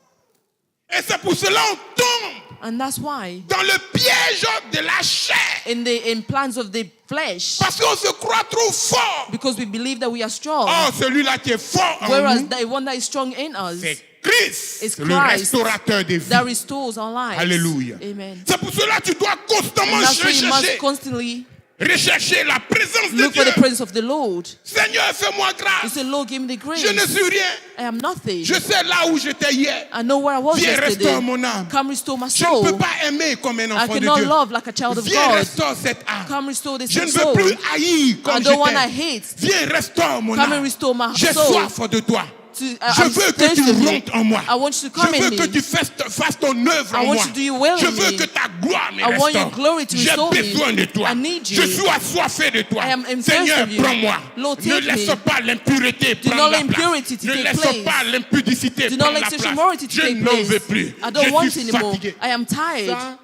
Et c'est pour cela qu'on tombe And that's why dans le piège de la chair. in plans of the flesh, Parce qu'on se croit trop fort. because we believe that we are strong. Oh, celui-là qui est fort en Whereas nous, the one that is strong in us, c'est Christ, It's le Christ restaurateur des vies. that restores our lives. Alléluia. Amen. C'est pour cela que tu dois constamment And that's why you must chercher. constantly Recherchez la présence de Look for Dieu. the presence of the Lord. Seigneur, fais-moi You grâce. say, Lord, give me the grace. Je ne suis rien. I am nothing. Je sais là où j'étais hier. I know where I was Viens, yesterday. restaure mon âme. Come restore my Je ne peux soul. pas aimer comme un I enfant de cannot Dieu. love like a child of Viens, God. restaure cette âme. Come restore this Je ne veux soul. plus haïr I comme don't want to j'étais. hate. Viens, restaure mon Come and âme. restore my J'ai soul. soif de toi. To, Je I'm veux que thirsty tu of you. rentres en moi. I want you to come Je in veux que me. tu fasses ton œuvre I en want moi. you to do your will Je in veux me. que ta gloire me I want your restaure. glory to J'ai restore me. besoin de toi. I need you. Je suis assoiffé de toi. I am in Seigneur, thirst of you. prends-moi. Lord, Ne take laisse me. pas l'impureté Do prendre not la let place. impurity to Ne take laisse place. pas l'impudicité Do not prendre let la sexual place. immorality to Je take n'en veux place. plus. I don't Je want suis anymore. fatigué. I am tired. Ça,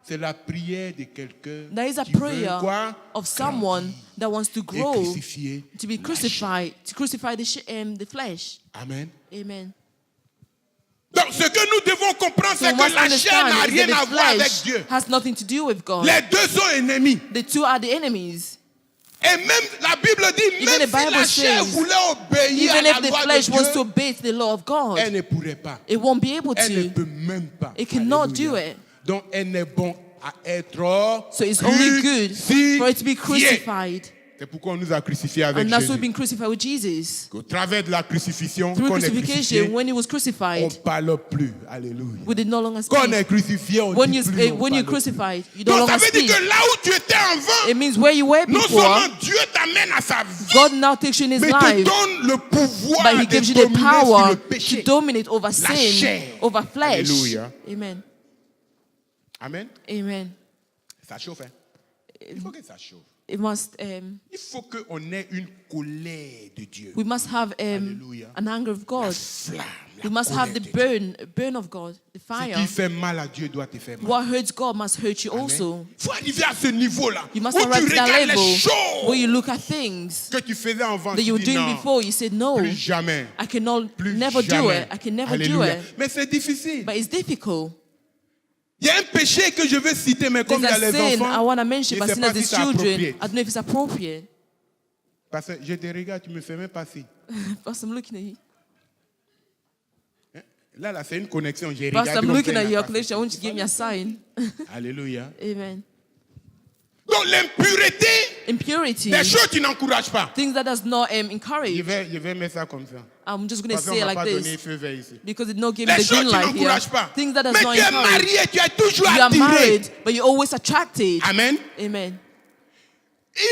c'est la prière de quelqu'un There is a qui veut prayer quoi? of someone that wants to Et grow, crucifier to be la crucified, to crucify the flesh. Amen. Amen. Donc, ce que nous devons comprendre, So c'est we que must la chair n'a understand is rien that à the voir avec flesh Dieu. has nothing to do with God. Les deux sont ennemis. The two are the enemies. Et même la Bible dit, Even même the si Bible la chair says, voulait obéir à Even la if the loi flesh de wants to Dieu, obey the law of God, elle ne pourrait pas. it won't be able Elle ne to. peut même pas. It cannot Alléluia. do it. Donc, elle n'est bon à être So it's only good for it to be crucifiée. crucified. C'est pourquoi on nous a crucifiés avec And that's why Jésus. we've been crucified with Jesus. Au travers de la crucifixion, Through quand on est crucifixion, crucifié, when he was on crucified, ne parle plus. Alléluia. we did no longer Quand on speak. est crucifié, on When dit you plus, on when you're parle plus. crucified, you no Donc ça longer veut dire speak. que là où tu étais avant, It means where you were non before, seulement Dieu t'amène à sa vie, God now takes you in his mais te life, donne le pouvoir but he de gives you the dominer sur power le to péché. dominate over sin, chair. over flesh. Alléluia. Amen. Amen. Amen. Ça chauffe, hein? Il faut que ça chauffe. It must. Il faut qu'on ait une colère de Dieu. We must have Alléluia. an anger of La God. flamme, la We must have colère the de Dieu. burn of God, the Ce fire. qui fait mal à Dieu doit te faire mal. What hurts God must hurt you also. Il faut arriver à ce niveau-là You must où tu arrive to that regardes level les where you choses look at things que tu faisais avant. that Tu you were dis doing non, before. You said, no, plus jamais. I cannot Plus never do jamais. it. I can never do Alléluia. it. Mais c'est difficile. But it's difficult. Il y a un péché que je veux citer, mais comme il y a There's les a sin I enfants, want to je mention, ne but sais sin pas as si the c'est children, approprié. I don't know if it's appropriate. Parce que je te regarde, tu me fais même pas si. Pastor, I'm looking at you. Là, c'est une connexion. J'ai Pastor, regardé I'm comme looking ça, at il your n'a pas connection. I fait. want you to give me a sign. Alléluia. Amen. Donc l'impureté, Impurity, des choses qui n'encouragent pas. things that does not Je encourage. vais mettre ça comme ça. I'm just going to Parce qu'on say it m'a like pas donné this feu vert ici. because it not giving Les the choses green qui light here. n'encouragent pas. Things that does Mais not tu es encourage. marié, tu es toujours You are attiré. married, but you're always attracted. Amen. Amen.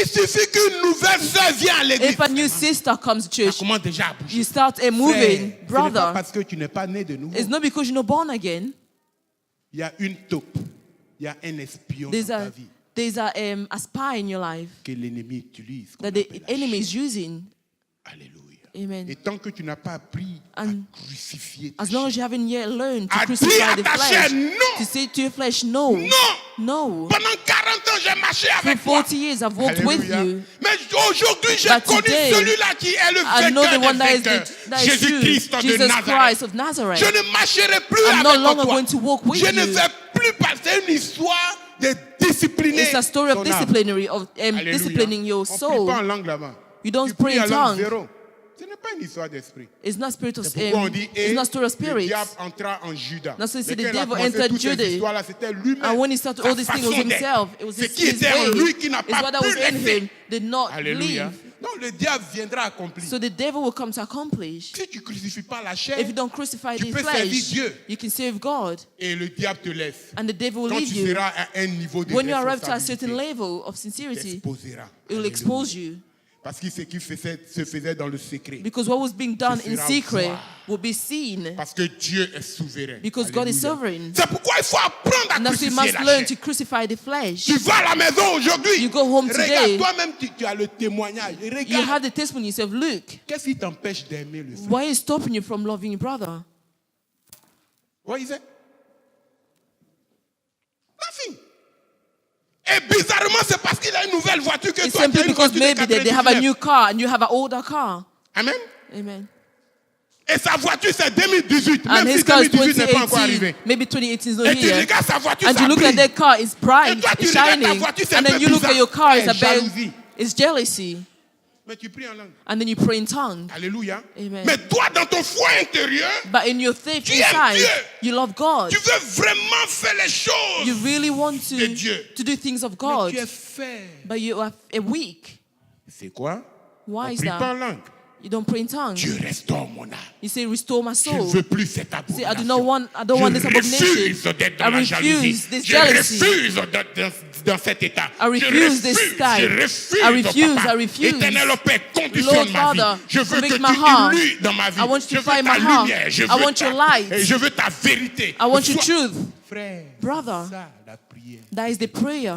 Il suffit qu'une nouvelle soeur vienne à l'église. If a new sister comes to Ça church, commence déjà à bouger. you start Frère, moving. ce n'est pas Brother, parce que tu n'es pas né de nouveau. it's not because you're not born again. Il y a une taupe. Il y a un espion There's dans ta a vie there's a spy in your life que l'ennemi utilise. qu'on that the appelle la enemy is chair. using. Alléluia. Amen. Et tant que tu n'as pas appris à And crucifier ta As long as chair, you haven't yet learned to à dire crucify à the ta flesh, chair, non. to say to your flesh, no, Non. no. Pendant 40 ans, j'ai marché For avec toi. 40 years, I've walked with Alléluia. you. Mais aujourd'hui, j'ai But connu today, celui-là qui est le I know the vainqueur one des that is, vainqueurs. that is true, Jésus-Christ de Jesus Nazareth. Christ of Nazareth. Je ne marcherai plus I'm no avec longer toi. going to walk with Je ne you. vais plus passer une histoire de discipliner It's a story of son âme. disciplinary, of Alléluia. disciplining your On prie soul. pas en langue là-bas. You don't Tu pray pries in en langue tongue. zéro. Ce n'est pas une histoire d'esprit. It's not spirit of C'est pourquoi on dit, it's et not story of le spirit. diable entra en Judas. That's why you see Mais the quand il a devil commencé entered toutes ces Judas. histoires-là, c'était lui-même. And when he started Sa all these things, it was façon d'être. himself. It was Ce his qui était en way. lui qui n'a It's pas what that pu was in laisser. him did not Alléluia. leave. Donc le diable viendra accomplir. So the devil will come to accomplish. Si tu ne crucifies pas la chair, If you don't crucify tu the peux servir flesh, Dieu. you can serve God. et le diable te laisse. And the devil will Quand leave tu you. seras à un niveau de When you arrive to a certain responsabilité, level of sincerity, t'exposera. it will Alléluia. expose you. Parce que ce qui se faisait dans le secret. Because what was being done in feras secret voir. will be seen. Parce que Dieu est souverain. Because God is Alléluia. sovereign. C'est pourquoi il faut apprendre à And that's why you crucifier must la learn chair. to crucify the flesh. Tu vas à la maison aujourd'hui. You go home Regarde, today. toi-même, tu as le témoignage. Et You regarde, have the testimony yourself. Look, qu'est-ce qui t'empêche d'aimer le frère? why is stopping you from loving your brother? What is it? Nothing. Et bizarrement, c'est parce qu'il a une nouvelle voiture que It's toi, tu simply as une because voiture de maybe they have a 99. new car and you have an older car. Amen. Amen. Et sa voiture, c'est 2018. And Même his si car is 2018 n'est pas encore 2018. arrivé. Maybe 2018 is not Et tu here. regardes sa voiture, And ça you look at brille. that car, it's bright, Et toi, tu it's regardes ta shining. voiture, c'est un And then peu you look at bizarre. your car, it's Eh, a bit, jalousie. it's jealousy. Mais tu pries en langue. and then you pray in tongue. Alléluia. Amen. Mais toi, dans ton foi intérieur, But in your faith Tu aimes inside, Dieu. you love God. tu veux vraiment faire les choses. You really want de Dieu. to do things of Mais God, tu es faible. but you are weak. C'est quoi? Why On is prie pas en that? langue. You don't pray in tongue. Dieu restaure mon âme. You say, restore my Je ne soul. veux plus cette Say, abomination. I don't want this Je abomination. refuse d'être dans I la jalousie. refuse this Je jealousy. refuse d'être dans cet état. I refuse this Je style. refuse, I refuse, papa. I refuse. Éternel, au Père, conditionne Lord, ma Father, vie. Je veux que convict tu my heart. illumes dans ma vie. I want you Je to veux find ta my heart. lumière. Je I veux want ta, your light. et je veux ta vérité. I want your Sois- truth. Frère, Brother. c'est ça la prière. That is the prayer.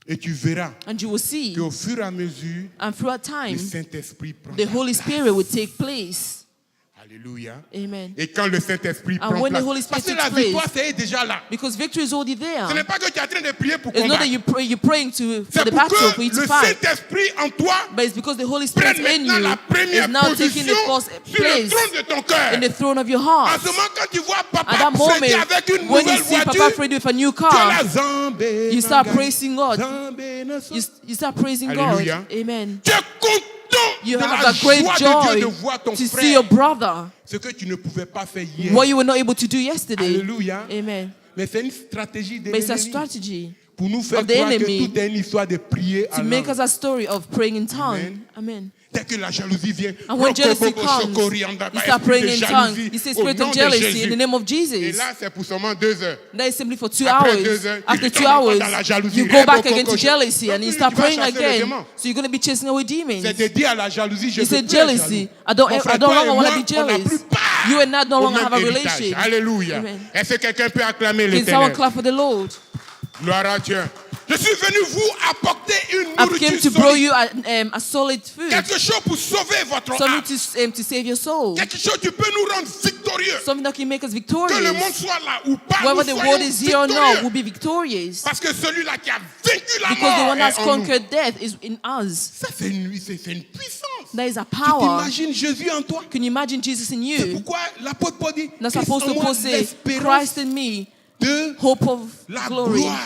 Et tu verras And you will see, qu'au fur et à mesure, and throughout le time, Saint-Esprit prend the la Holy place. Spirit will take place. Alléluia. Amen. Et quand le Saint-Esprit And prend when the place, Holy parce Spirit que la takes victoire, place, c'est déjà là. Because victory is already there. Ce n'est pas que tu es en train de prier pour It's not combattre. that you're praying for C'est the pour battle, for que you to le fight. Saint-Esprit en toi But it's because the Holy Spirit prenne in maintenant you la première is now taking position the first sur le place trône de ton cœur. in the throne of your En heart. ce moment, quand tu vois At Papa that moment, Freddy avec une when you nouvelle see Papa voiture, Freddy with a new tu es là, car, Zambé, you start Nangai, praising God. Zambé, Nassau. You start praising Alléluia. God. Amen. Tu es content You de have la that great joie de joy Dieu de voir ton to see frère. your brother, Ce que tu ne pouvais pas faire hier. what you were not able to do yesterday. Alléluia. Amen. Mais c'est une stratégie de But it's a l'ennemi strategy pour nous faire of the croire que enemy tout est une histoire de prier to en make langue. us a story of praying in tongue. Amen. Amen. Dès que la jalousie vient, And when jealousy Rokobobo comes, Shokorianda, you start esprit praying de in tongue. jalousie, You say, au spirit nom of de jealousy Jésus. in the name of Et Jesus. là, c'est pour seulement 2 heures. That is simply for 2 Après hours. 2 heures, After tu 2 tombes encore hours, dans la jalousie. you go back Rebo again to Koko. jealousy and you Donc, start tu vas praying chasser le again. démon. So you're going to be chasing away demons. C'est de dire à la jalousie, je You veux say plus être jealousy. jaloux. Mon I frère, don't toi et longer want moi, to be on n'a jealous. plus part You and I no au longer même have a héritage. relation. Alléluia. Amen. Est-ce que quelqu'un peut acclamer Can l'Éternel? someone clap for the Lord? Gloire à Dieu. Je suis venu vous apporter une I've came nourriture to bring solide. you a solid food. Quelque chose pour sauver votre âme. Something to save your soul. Quelque chose qui peut nous rendre victorieux. Something that can make us Que le monde victorious. soit là ou pas, Whether nous the soyons world is here or victorieux. not, we'll be victorious. Parce que celui-là qui a vaincu la Because the mort one that's est en nous. conquered death is in us. Ça, c'est une puissance. There is a Tu power. t'imagines Jésus en toi? Can you imagine Jesus in C'est you? pourquoi l'apôtre Paul dit That's Christ supposed en to moi, Paul say, l'espérance Christ in me, de hope of la glory. gloire.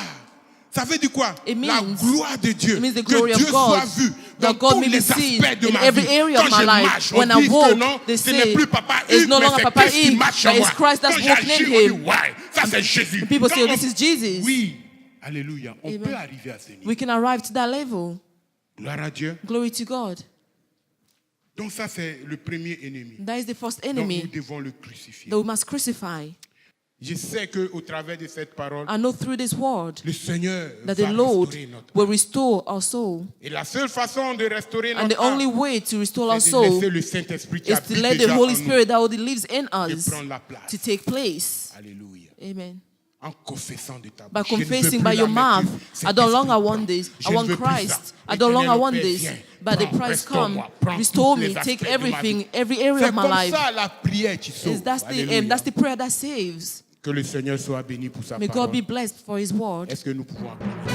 Ça veut dire quoi? It La means- gloire de Dieu. It means the Que glory Dieu of God. soit vu dans That God tous may be les seen aspects de in ma every vie. area Quand of my je life. marche, on When I dit que walk, non, they ce n'est say, plus Papa it's Hugues, no mais longer c'est Papa Christ qui Hugues, marche en but it's moi. Christ that's Quand walking j'agis, in on dit, him. ouais, ça c'est Jésus. And people Quand say, on- this is Jesus. Oui, alléluia. On Amen. peut arriver à ce niveau. We can arrive to that level. Gloire à Dieu. Glory to God. Donc ça c'est le premier ennemi. That is the first Donc nous enemy devons le crucifier. that we must crucify. Je sais qu'au travers de cette parole, I know through this word le Seigneur that va the Lord restaurer notre will âme. restore our soul. Et la seule façon de restaurer And the notre only âme, way to restore our c'est de laisser soul le Saint-Esprit qui is to habite let the déjà en Holy nous Spirit that already lives in de us prendre la place. to take place. Alléluia. Amen. En confessant de ta By bouche. Je ne veux confessing plus by your l'amertume. mouth, I Saint-Esprit, no longer prends. want this. Je I ne want veux plus ça. Christ. I no longer Éternel, want Père, this. viens. But the Prends, price come. restaure-moi. Prends Restore tous les me. Take aspects de ma everything, vie. every area C'est of my comme life. ça la prière qui sauve. That's Alléluia. the prayer that saves. Que le Seigneur soit béni pour sa May God be parole. blessed for His word. Est-ce que nous pouvons applaudir?